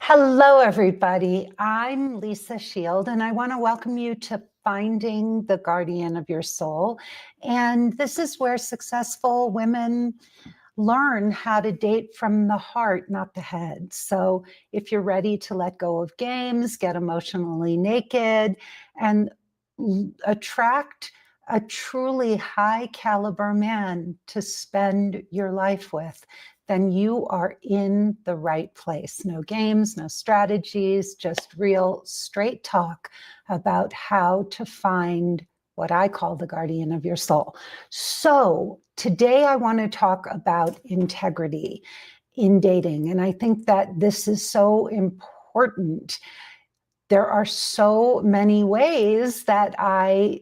Hello, everybody. I'm Lisa Shield, and I want to welcome you to Finding the Guardian of Your Soul. And this is where successful women learn how to date from the heart, not the head. So if you're ready to let go of games, get emotionally naked, and attract a truly high caliber man to spend your life with, then you are in the right place. No games, no strategies, just real straight talk about how to find what I call the guardian of your soul. So today I want to talk about integrity in dating. And I think that this is so important. There are so many ways that I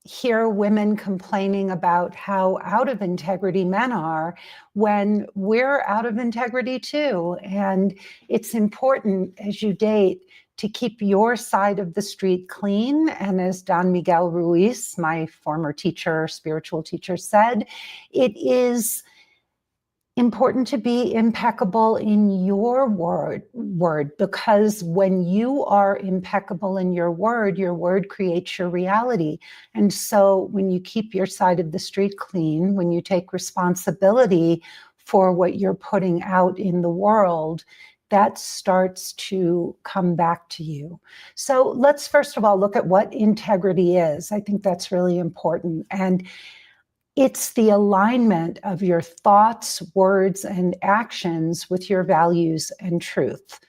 hear women complaining about how out of integrity men are when we're out of integrity too. And it's important as you date to keep your side of the street clean. And as Don Miguel Ruiz, my former teacher, spiritual teacher, said, it is important to be impeccable in your word, because when you are impeccable in your word creates your reality. And so when you keep your side of the street clean, when you take responsibility for what you're putting out in the world, that starts to come back to you. So let's first of all look at what integrity is. I think that's really important. And it's the alignment of your thoughts, words, and actions with your values and truth.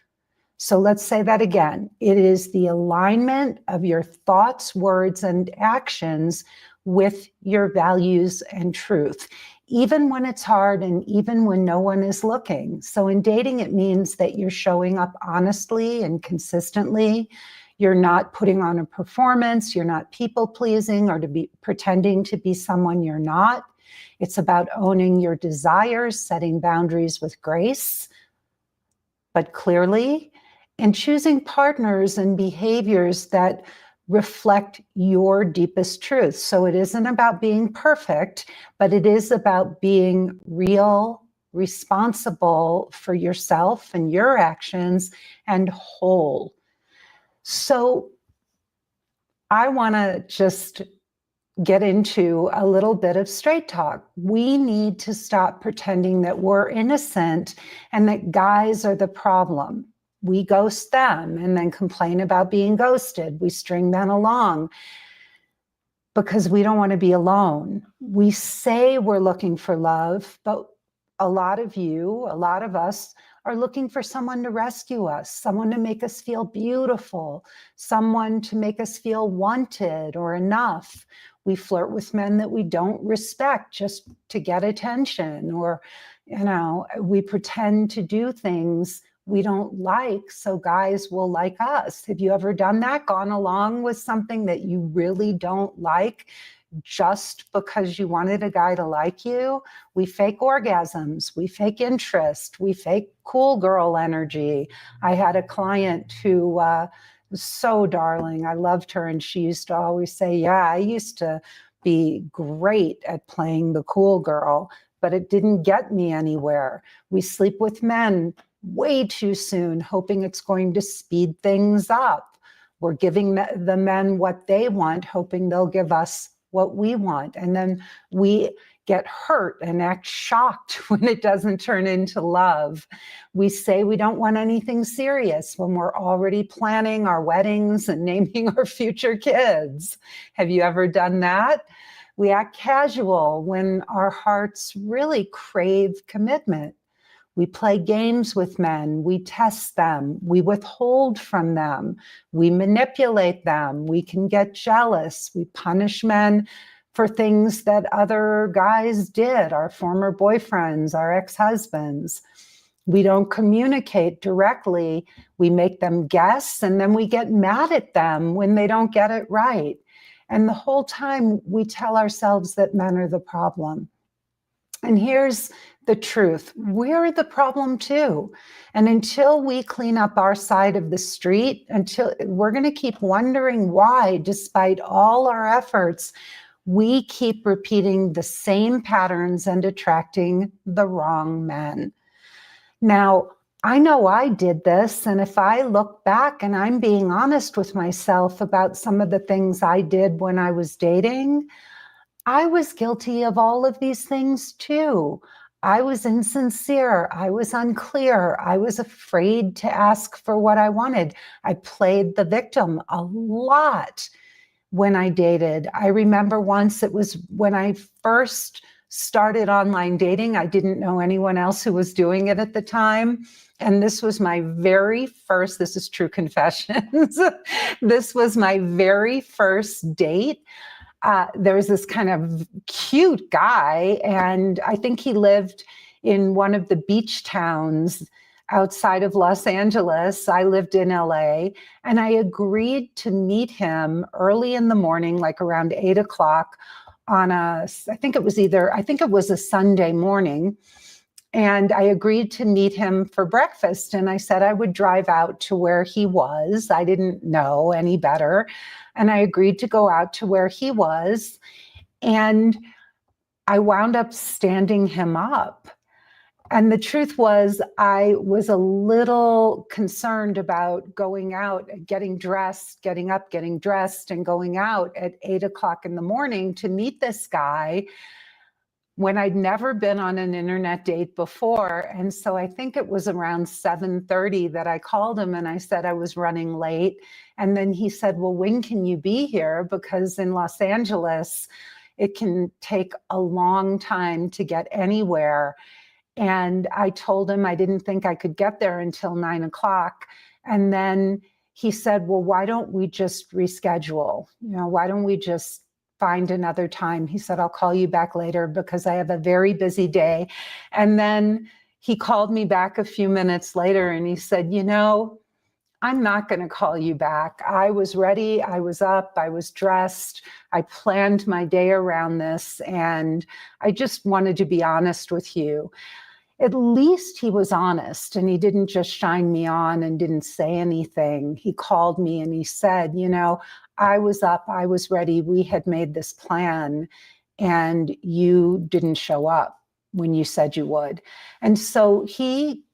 So let's say that again. It is the alignment of your thoughts, words, and actions with your values and truth, even when it's hard and even when no one is looking. So in dating, it means that you're showing up honestly and consistently. You're not putting on a performance. You're not people pleasing or to be pretending to be someone you're not. It's about owning your desires, setting boundaries with grace, but clearly, and choosing partners and behaviors that reflect your deepest truth. So it isn't about being perfect, but it is about being real, responsible for yourself and your actions, and whole. So I want to just get into a little bit of straight talk. We need to stop pretending that we're innocent and that guys are the problem. We ghost them and then complain about being ghosted. We string men along because we don't want to be alone. We say we're looking for love, but a lot of us are looking for someone to rescue us, someone to make us feel beautiful, someone to make us feel wanted or enough. We flirt with men that we don't respect just to get attention, or, we pretend to do things we don't like so guys will like us. Have you ever done that? Gone along with something that you really don't like just because you wanted a guy to like you? We fake orgasms, we fake interest, we fake cool girl energy. I had a client who was so darling. I loved her, and she used to always say, yeah, I used to be great at playing the cool girl, but it didn't get me anywhere. We sleep with men way too soon, hoping it's going to speed things up. We're giving the men what they want, hoping they'll give us what we want. And then we get hurt and act shocked when it doesn't turn into love. We say we don't want anything serious when we're already planning our weddings and naming our future kids. Have you ever done that? We act casual when our hearts really crave commitment. We play games with men, we test them, we withhold from them, we manipulate them, we can get jealous, we punish men for things that other guys did, our former boyfriends, our ex-husbands. We don't communicate directly, we make them guess, and then we get mad at them when they don't get it right. And the whole time we tell ourselves that men are the problem. And here's the truth. We're the problem too. And until we clean up our side of the street, until we're going to keep wondering why, despite all our efforts, we keep repeating the same patterns and attracting the wrong men. Now, I know I did this. And if I look back and I'm being honest with myself about some of the things I did when I was dating, I was guilty of all of these things too. I was insincere. I was unclear. I was afraid to ask for what I wanted. I played the victim a lot when I dated. I remember once, it was when I first started online dating. I didn't know anyone else who was doing it at the time. And this was my very first, this is true confessions. This was my very first date. There was this kind of cute guy, and I think he lived in one of the beach towns outside of Los Angeles. I lived in LA, and I agreed to meet him early in the morning, like around 8 o'clock I think it was a Sunday morning. And I agreed to meet him for breakfast. And I said I would drive out to where he was. I didn't know any better. And I agreed to go out to where he was. And I wound up standing him up. And the truth was, I was a little concerned about going out, getting dressed, getting up, getting dressed, and going out at 8 o'clock in the morning to meet this guy when I'd never been on an internet date before. And so I think it was around 7:30 that I called him and I said I was running late. And then he said, well, when can you be here? Because in Los Angeles, it can take a long time to get anywhere. And I told him I didn't think I could get there until 9 o'clock. And then he said, well, why don't we just reschedule? Why don't we just find another time? He said, I'll call you back later because I have a very busy day. And then he called me back a few minutes later and he said, I'm not going to call you back. I was ready. I was up. I was dressed. I planned my day around this. And I just wanted to be honest with you. At least he was honest and he didn't just shine me on and didn't say anything. He called me and he said, I was up, I was ready. We had made this plan and you didn't show up when you said you would. And so he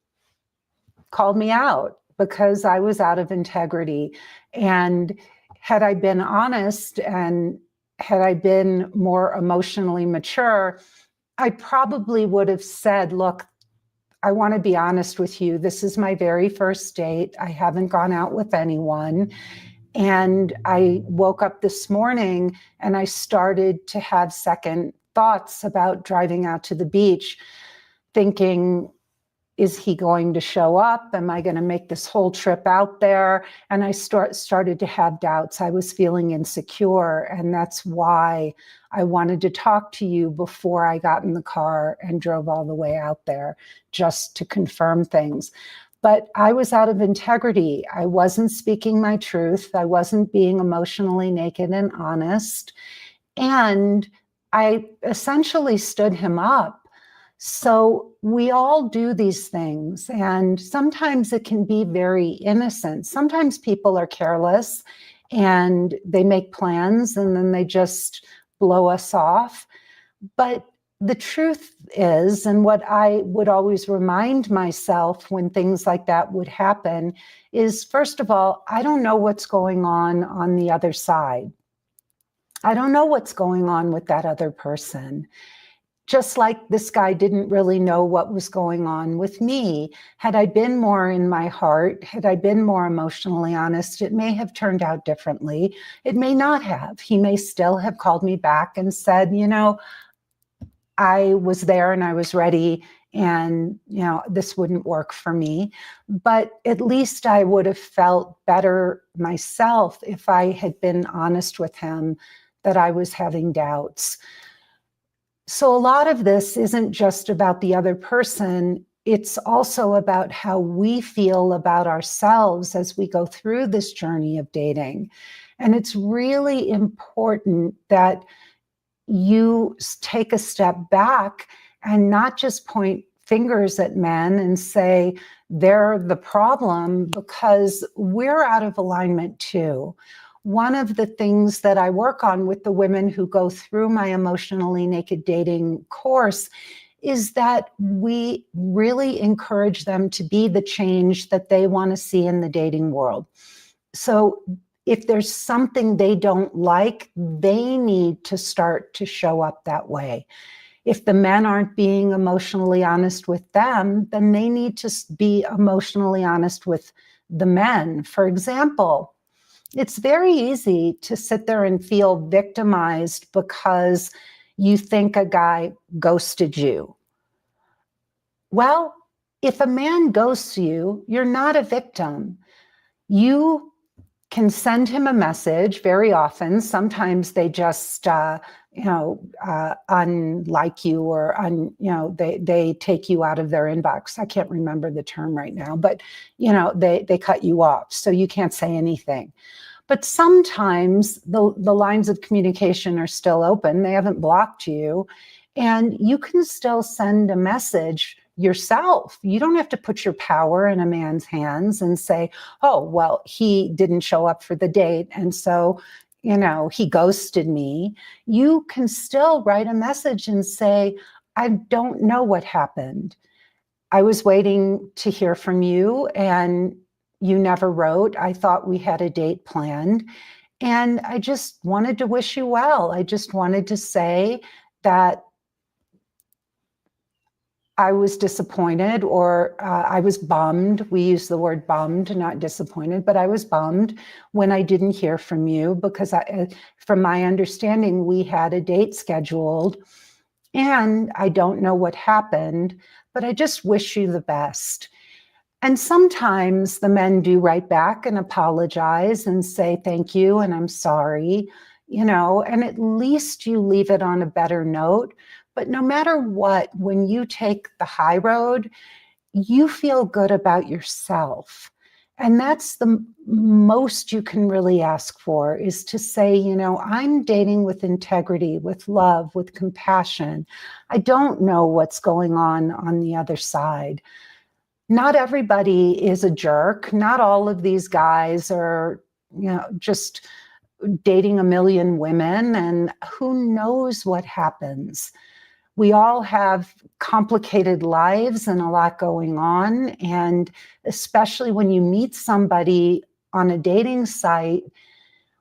called me out because I was out of integrity. And had I been honest and had I been more emotionally mature, I probably would have said, look, I want to be honest with you. This is my very first date. I haven't gone out with anyone. And I woke up this morning and I started to have second thoughts about driving out to the beach, thinking, is he going to show up? Am I going to make this whole trip out there? And I started to have doubts. I was feeling insecure. And that's why I wanted to talk to you before I got in the car and drove all the way out there, just to confirm things. But I was out of integrity. I wasn't speaking my truth. I wasn't being emotionally naked and honest. And I essentially stood him up. So we all do these things. And sometimes it can be very innocent. Sometimes people are careless and they make plans and then they just blow us off. But the truth is, and what I would always remind myself when things like that would happen is, first of all, I don't know what's going on the other side. I don't know what's going on with that other person. Just like this guy didn't really know what was going on with me. Had I been more in my heart, had I been more emotionally honest, it may have turned out differently. It may not have. He may still have called me back and said, I was there and I was ready and, this wouldn't work for me. But at least I would have felt better myself if I had been honest with him that I was having doubts. So a lot of this isn't just about the other person. It's also about how we feel about ourselves as we go through this journey of dating. And it's really important that you take a step back and not just point fingers at men and say they're the problem, because we're out of alignment too. One of the things that I work on with the women who go through my Emotionally Naked Dating course is that we really encourage them to be the change that they want to see in the dating world. So if there's something they don't like, they need to start to show up that way. If the men aren't being emotionally honest with them, then they need to be emotionally honest with the men. For example, it's very easy to sit there and feel victimized because you think a guy ghosted you. Well, if a man ghosts you, you're not a victim. You can send him a message very often. Sometimes they just, unlike you, or they take you out of their inbox. I can't remember the term right now, but they cut you off, so you can't say anything. But sometimes the lines of communication are still open. They haven't blocked you, and you can still send a message yourself. You don't have to put your power in a man's hands and say, oh, well, he didn't show up for the date, and so, he ghosted me. You can still write a message and say, I don't know what happened. I was waiting to hear from you, and you never wrote. I thought we had a date planned, and I just wanted to wish you well. I just wanted to say that I was disappointed, or I was bummed. We use the word bummed, not disappointed, but I was bummed when I didn't hear from you, because from my understanding, we had a date scheduled, and I don't know what happened, but I just wish you the best. And sometimes the men do write back and apologize and say, thank you, and I'm sorry, and at least you leave it on a better note. But no matter what, when you take the high road, you feel good about yourself. And that's the most you can really ask for, is to say, I'm dating with integrity, with love, with compassion. I don't know what's going on the other side. Not everybody is a jerk. Not all of these guys are, just dating a million women, and who knows what happens. We all have complicated lives and a lot going on. And especially when you meet somebody on a dating site,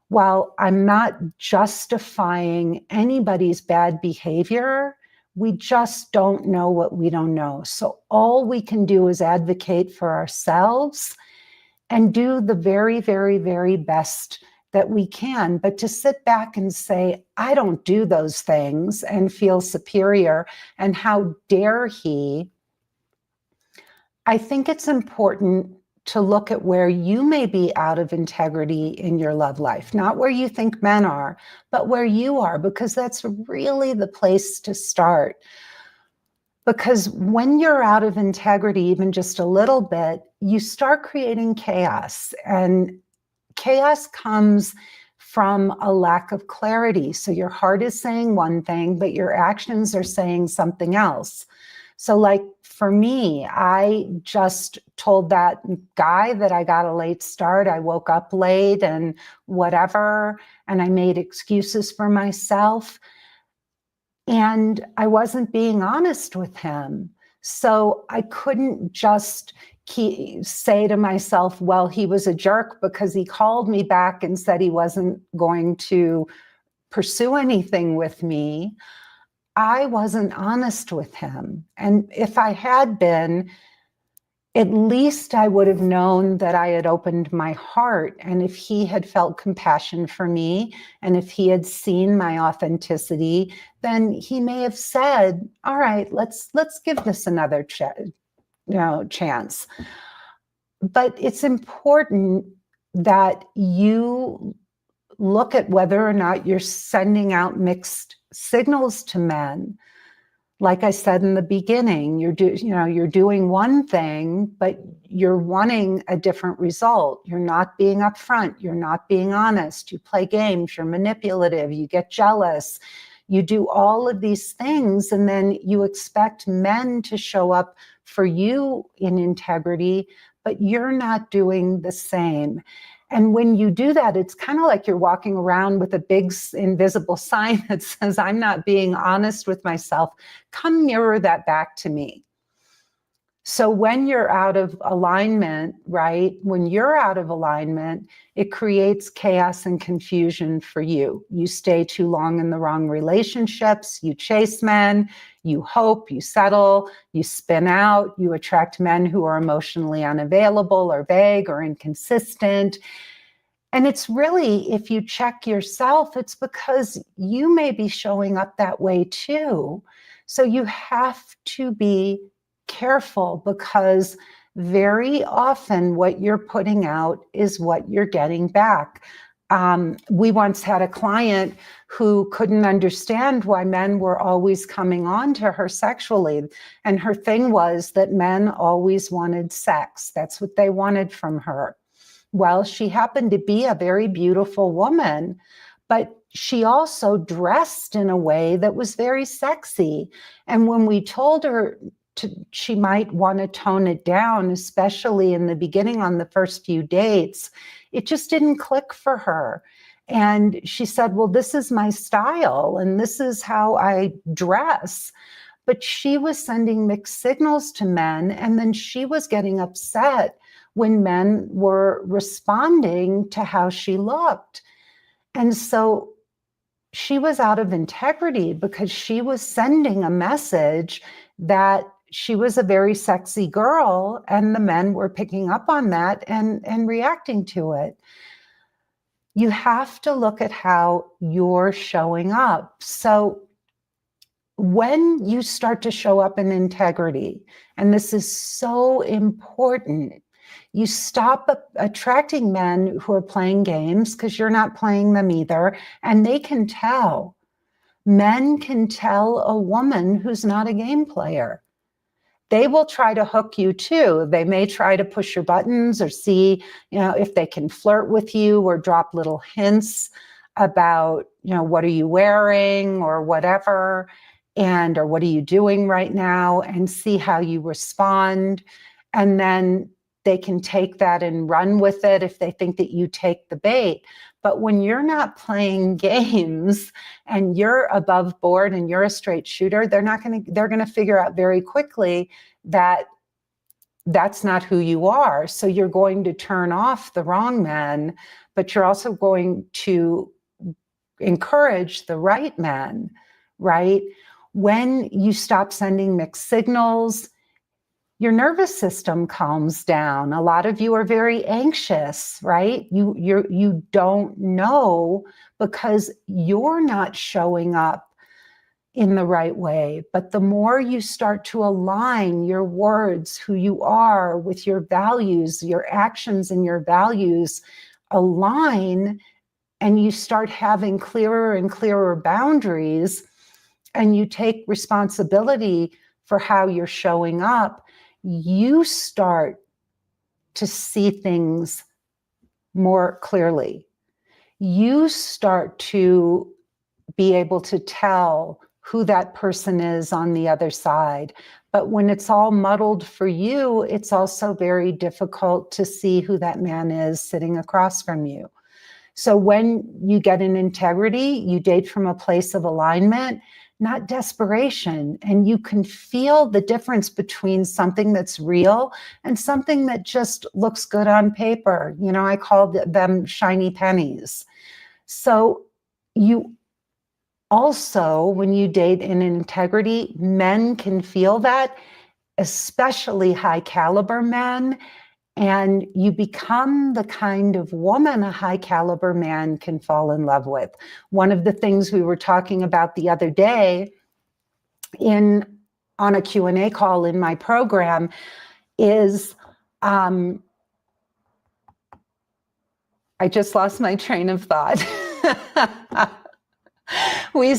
while I'm not justifying anybody's bad behavior, we just don't know what we don't know. So all we can do is advocate for ourselves and do the very, very, very best that we can. But to sit back and say, I don't do those things, and feel superior, and how dare he, I think it's important to look at where you may be out of integrity in your love life, not where you think men are, but where you are, because that's really the place to start. Because when you're out of integrity, even just a little bit, you start creating chaos, and chaos comes from a lack of clarity. So your heart is saying one thing, but your actions are saying something else. So like for me, I just told that guy that I got a late start. I woke up late and whatever, and I made excuses for myself. And I wasn't being honest with him. So I couldn't just say to myself, well, he was a jerk because he called me back and said he wasn't going to pursue anything with me. I wasn't honest with him. And if I had been, at least I would have known that I had opened my heart. And if he had felt compassion for me, and if he had seen my authenticity, then he may have said, all right, let's give this another chance. But it's important that you look at whether or not you're sending out mixed signals to men. Like I said in the beginning, you're doing one thing, but you're wanting a different result. You're not being upfront. You're not being honest. You play games. You're manipulative. You get jealous. You do all of these things, and then you expect men to show up for you in integrity, but you're not doing the same. And when you do that, it's kind of like you're walking around with a big invisible sign that says, I'm not being honest with myself. Come mirror that back to me. So when you're out of alignment, right? When you're out of alignment, it creates chaos and confusion for you. You stay too long in the wrong relationships, you chase men, you hope, you settle, you spin out, you attract men who are emotionally unavailable or vague or inconsistent. And it's really, if you check yourself, it's because you may be showing up that way too. So you have to be careful, because very often what you're putting out is what you're getting back. We once had a client who couldn't understand why men were always coming on to her sexually. And her thing was that men always wanted sex. That's what they wanted from her. Well, she happened to be a very beautiful woman, but she also dressed in a way that was very sexy. And when we told her she might want to tone it down, especially in the beginning on the first few dates, it just didn't click for her. And she said, well, this is my style and this is how I dress. But she was sending mixed signals to men, and then she was getting upset when men were responding to how she looked. And so she was out of integrity because she was sending a message that she was a very sexy girl, and the men were picking up on that and reacting to it. You have to look at how you're showing up. So when you start to show up in integrity, and this is so important, you stop attracting men who are playing games, because you're not playing them either, and they can tell. Men can tell a woman who's not a game player. They will try to hook you too. They may try to push your buttons or see, if they can flirt with you or drop little hints about, what are you wearing or whatever, or what are you doing right now, and see how you respond. And then they can take that and run with it if they think that you take the bait. But when you're not playing games and you're above board and you're a straight shooter, they're going to figure out very quickly that that's not who you are. So you're going to turn off the wrong men, but you're also going to encourage the right men, right? When you stop sending mixed signals, your nervous system calms down. A lot of you are very anxious, right? You don't know because you're not showing up in the right way. But the more you start to align your words, who you are, with your values, your actions and your values align, and you start having clearer and clearer boundaries, and you take responsibility for how you're showing up, you start to see things more clearly. You start to be able to tell who that person is on the other side. But when it's all muddled for you, it's also very difficult to see who that man is sitting across from you. So when you get in integrity, you date from a place of alignment, not desperation. And you can feel the difference between something that's real and something that just looks good on paper. I call them shiny pennies. So you also, when you date in integrity, men can feel that, especially high caliber men. And you become the kind of woman a high caliber man can fall in love with. One of the things we were talking about the other day on a Q&A call in my program is, I just lost my train of thought. We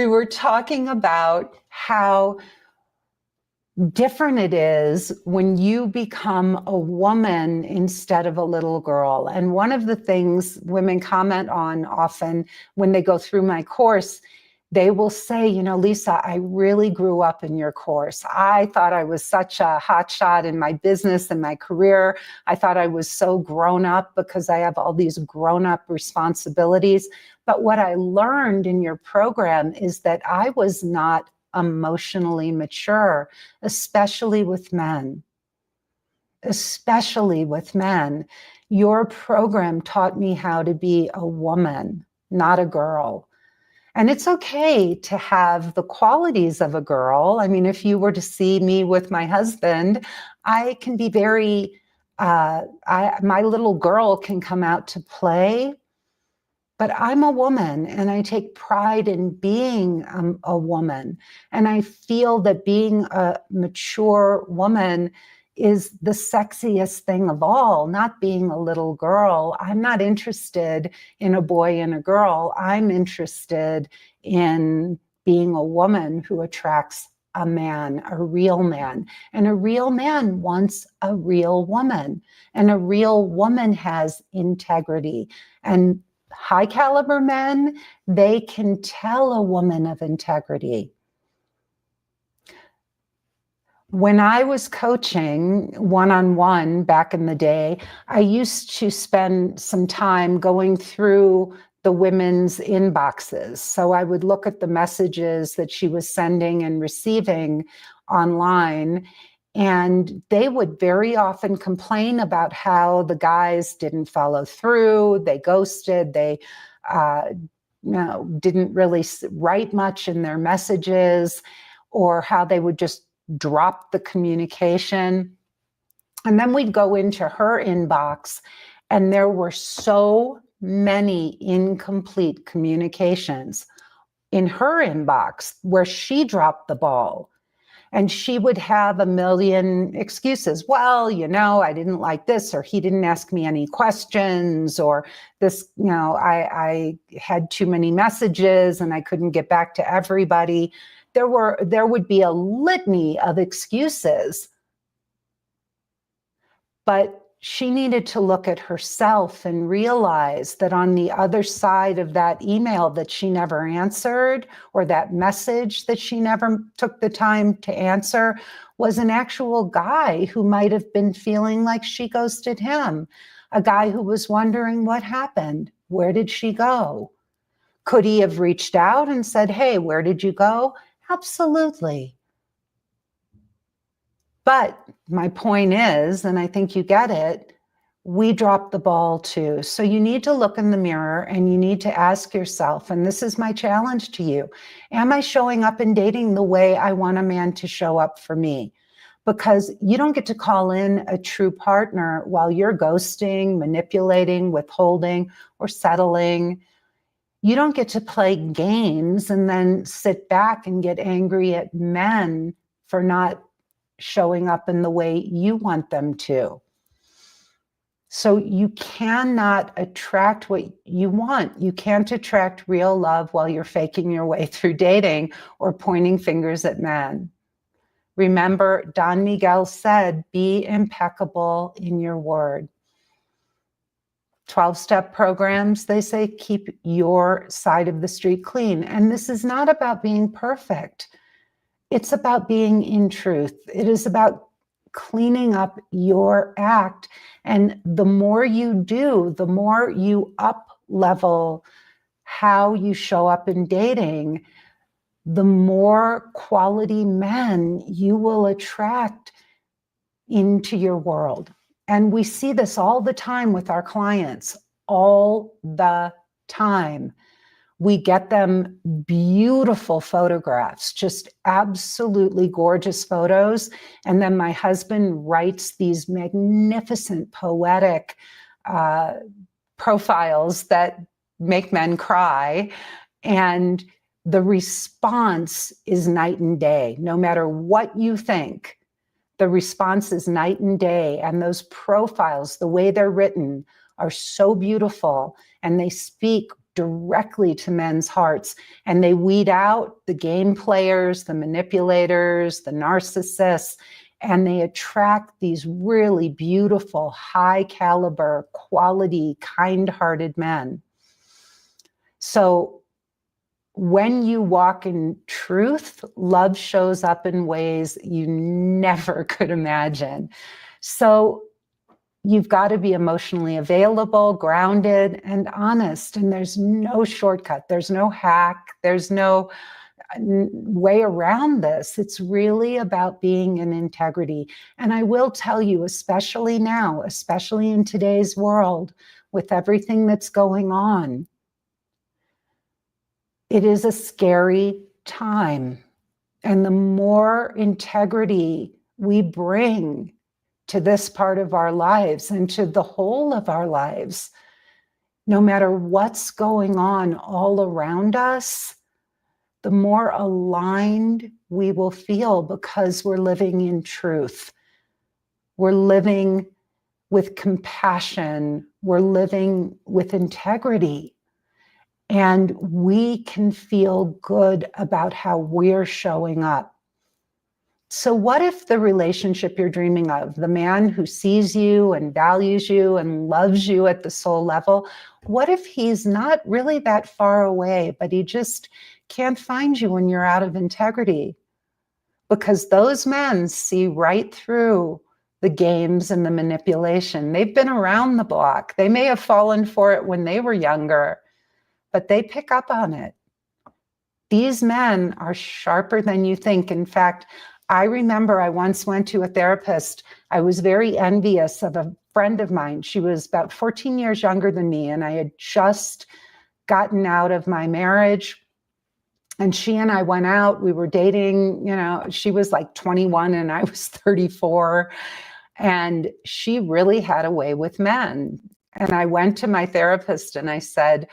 were talking about how different it is when you become a woman instead of a little girl. And one of the things women comment on often when they go through my course They will say, you know, Lisa, I really grew up in your course. I thought I was such a hotshot in my business and my career. I thought I was so grown up because I have all these grown up responsibilities. But what I learned in your program is that I was not emotionally mature, especially with men. Especially with men. Your program taught me how to be a woman, not a girl. And it's okay to have the qualities of a girl. I mean, if you were to see me with my husband, I can be very, my little girl can come out to play, but I'm a woman and I take pride in being a woman. And I feel that being a mature woman is the sexiest thing of all, not being a little girl. I'm not interested in a boy and a girl. I'm interested in being a woman who attracts a man, a real man. And a real man wants a real woman. And a real woman has integrity. And high caliber men, they can tell a woman of integrity. When I was coaching one-on-one back in the day, I used to spend some time going through the women's inboxes. So I would look at the messages that she was sending and receiving online, and they would very often complain about how the guys didn't follow through, they ghosted, they didn't really write much in their messages, or how they would just drop the communication. And then we'd go into her inbox, and there were so many incomplete communications in her inbox where she dropped the ball. And she would have a million excuses. Well, you know, I didn't like this, or he didn't ask me any questions, or this, you know, I had too many messages and I couldn't get back to everybody. There would be a litany of excuses. But she needed to look at herself and realize that on the other side of that email that she never answered, or that message that she never took the time to answer, was an actual guy who might have been feeling like she ghosted him. A guy who was wondering what happened. Where did she go? Could he have reached out and said, hey, where did you go? Absolutely. But my point is, and I think you get it, we dropped the ball too. So you need to look in the mirror and you need to ask yourself, and this is my challenge to you, am I showing up in dating the way I want a man to show up for me? Because you don't get to call in a true partner while you're ghosting, manipulating, withholding, or settling. You don't get to play games and then sit back and get angry at men for not showing up in the way you want them to. So you cannot attract what you want. You can't attract real love while you're faking your way through dating or pointing fingers at men. Remember, Don Miguel said, be impeccable in your word. 12-step programs, they say, keep your side of the street clean. And this is not about being perfect. It's about being in truth. It is about cleaning up your act. And the more you do, the more you up level how you show up in dating, the more quality men you will attract into your world. And we see this all the time with our clients, all the time. We get them beautiful photographs, just absolutely gorgeous photos. And then my husband writes these magnificent poetic profiles that make men cry. And the response is night and day. No matter what you think, the response is night and day. And those profiles, the way they're written, are so beautiful. And they speak directly to men's hearts, and they weed out the game players, the manipulators, the narcissists, and they attract these really beautiful, high caliber, quality, kind-hearted men. So when you walk in truth, love shows up in ways you never could imagine. So you've got to be emotionally available, grounded, and honest. And there's no shortcut. There's no hack. There's no way around this. It's really about being in integrity. And I will tell you, especially now, especially in today's world, with everything that's going on, it is a scary time. And the more integrity we bring to this part of our lives and to the whole of our lives, no matter what's going on all around us, the more aligned we will feel, because we're living in truth. We're living with compassion. We're living with integrity. And we can feel good about how we're showing up. So what if the relationship you're dreaming of, the man who sees you and values you and loves you at the soul level, what if he's not really that far away, but he just can't find you when you're out of integrity? Because those men see right through the games and the manipulation. They've been around the block. They may have fallen for it when they were younger, but they pick up on it. These men are sharper than you think. In fact, I remember I once went to a therapist. I was very envious of a friend of mine. She was about 14 years younger than me, and I had just gotten out of my marriage. And she and I went out. We were dating, she was like 21 and I was 34. And she really had a way with men. And I went to my therapist and I said,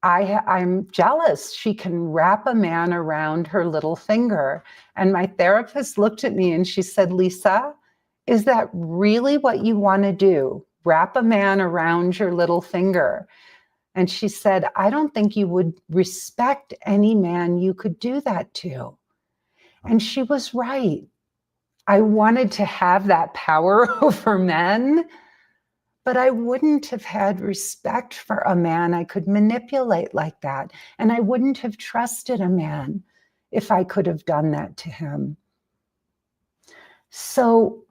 I'm jealous. She can wrap a man around her little finger. And my therapist looked at me and she said, Lisa, is that really what you want to do? Wrap a man around your little finger? And she said, I don't think you would respect any man you could do that to. And she was right. I wanted to have that power over men, but I wouldn't have had respect for a man I could manipulate like that. And I wouldn't have trusted a man if I could have done that to him. So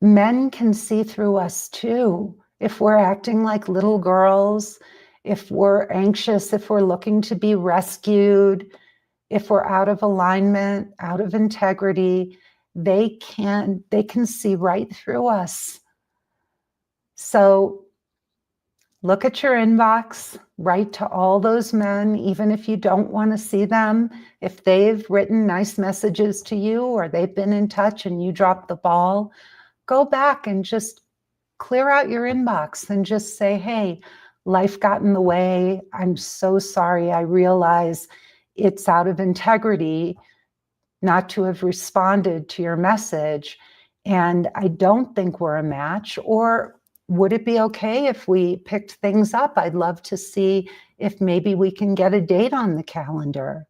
men can see through us too. If we're acting like little girls, if we're anxious, if we're looking to be rescued, if we're out of alignment, out of integrity, they can see right through us. So look at your inbox, write to all those men, even if you don't want to see them. If they've written nice messages to you or they've been in touch and you dropped the ball, go back and just clear out your inbox and just say, hey, life got in the way. I'm so sorry. I realize it's out of integrity not to have responded to your message. And I don't think we're a match. Or would it be okay if we picked things up? I'd love to see if maybe we can get a date on the calendar.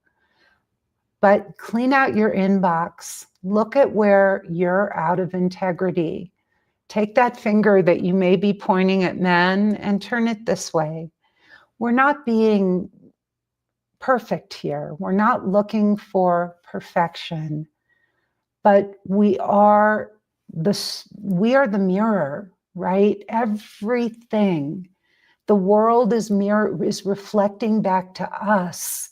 But clean out your inbox. Look at where you're out of integrity. Take that finger that you may be pointing at men and turn it this way. We're not being perfect here. We're not looking for perfection, but we are the mirror, right? Everything, the world is reflecting back to us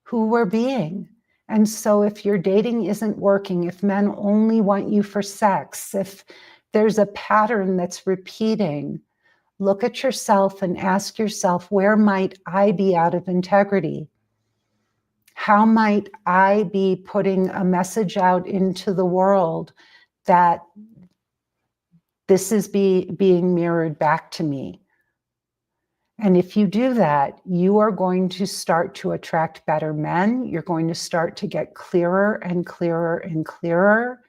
who we're being. And so if your dating isn't working, if men only want you for sex, if there's a pattern that's repeating, look at yourself and ask yourself, where might I be out of integrity? How might I be putting a message out into the world that this is being mirrored back to me? And if you do that, you are going to start to attract better men. You're going to start to get clearer and clearer and clearer.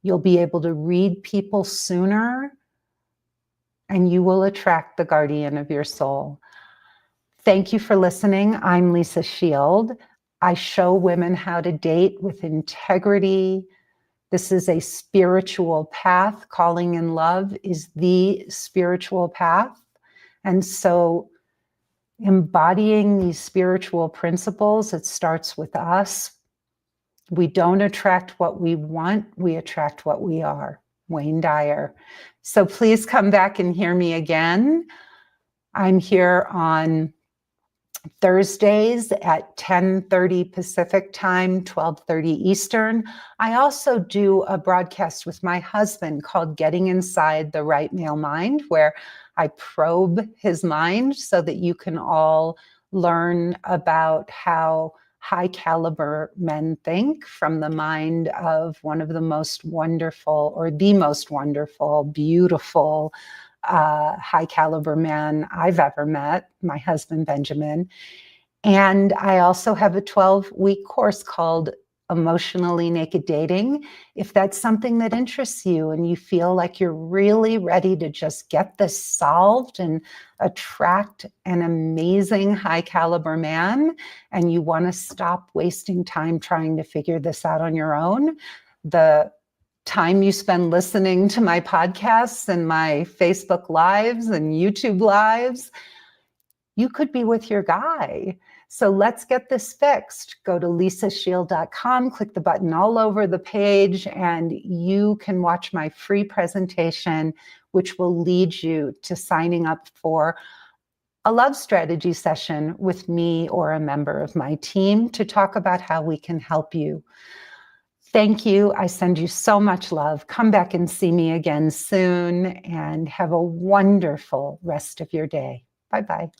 You'll be able to read people sooner, and you will attract the guardian of your soul. Thank you for listening. I'm Lisa Shield. I show women how to date with integrity. This is a spiritual path. Calling in love is the spiritual path. And so embodying these spiritual principles, it starts with us. We don't attract what we want, we attract what we are. Wayne Dyer. So please come back and hear me again. I'm here on Thursdays at 10:30 Pacific time, 12:30 Eastern. I also do a broadcast with my husband called Getting Inside the Right Male Mind, where I probe his mind so that you can all learn about how high caliber men think from the mind of one of the most wonderful, or the most wonderful, beautiful, high caliber man I've ever met, my husband, Benjamin. And I also have a 12-week course called Emotionally Naked Dating. If that's something that interests you and you feel like you're really ready to just get this solved and attract an amazing high caliber man, and you want to stop wasting time trying to figure this out on your own, the time you spend listening to my podcasts and my Facebook Lives and YouTube Lives, you could be with your guy. So let's get this fixed. Go to lisashield.com, click the button all over the page, and you can watch my free presentation, which will lead you to signing up for a love strategy session with me or a member of my team to talk about how we can help you. Thank you. I send you so much love. Come back and see me again soon, and have a wonderful rest of your day. Bye-bye.